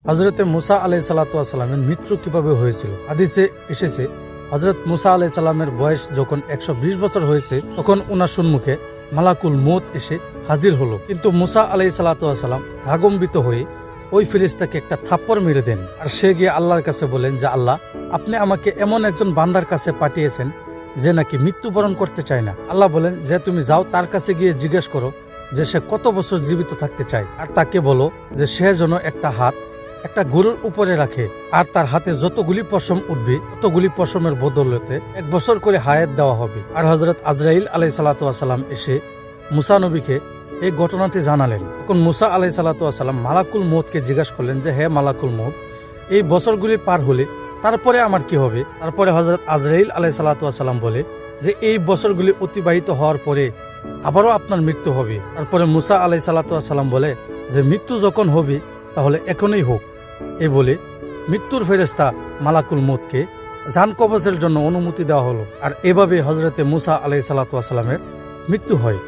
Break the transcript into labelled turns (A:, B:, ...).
A: হযরতে মুসা আলাইহিসসালামের মৃত্যু কিভাবে হয়েছিল? হাদিসে এসেছে, হযরত মুসা আলাইহিসসালামের বয়স যখন 120 বছর হয়েছে তখন উনার সম্মুখে মালাকুল মউত এসে হাজির হলো। কিন্তু মুসা আলাইহিসসালাম রাগম্বিত হয়ে ওই ফেরেশতাকে একটা থাপ্পড় মেরে দেন। আর সে গিয়ে আল্লাহর কাছে বলেন যে, আল্লাহ, আপনি আমাকে এমন একজন বান্দার কাছে পাঠিয়েছেন যে নাকি মৃত্যুবরণ করতে চায় না। আল্লাহ বলেন যে, তুমি যাও তার কাছে গিয়ে জিজ্ঞেস করো যে সে কত বছর জীবিত থাকতে চায়, আর তাকে বলো যে সে যেন একটা হাত একটা গরুর উপরে রাখে, আর তার হাতে যতগুলি পশম উঠবে ততগুলি পশমের বদলতে 1 বছর করে হায়াত দেওয়া হবে। আর হযরত আজরাইল আলাইহিসসালাম এসে মুসা নবীকে এই ঘটনাটি জানালেন। তখন মুসা আলাইহিসসালাম মালাকুল মউতকে জিজ্ঞাসা করলেন যে, হে মালাকুল মউত, এই বছরগুলি পার হলে তারপরে আমার কি হবে? তারপরে হযরত আজরাইল আলাইহিসসালাম বলে যে, এই বছরগুলি অতিবাহিত হওয়ার পরে আবারও আপনার মৃত্যু হবে। তারপরে মুসা আলাইহিসসালাম বলে যে, মৃত্যু যখন হবে তাহলে এখনই হোক। এই বলে মৃত্যুর ফেরেশতা মালাকুল মউতকে জান কবজের জন্য অনুমতি দেওয়া হলো। আর এভাবে হযরতে মুসা আলাইহিসসালামের মৃত্যু হয়।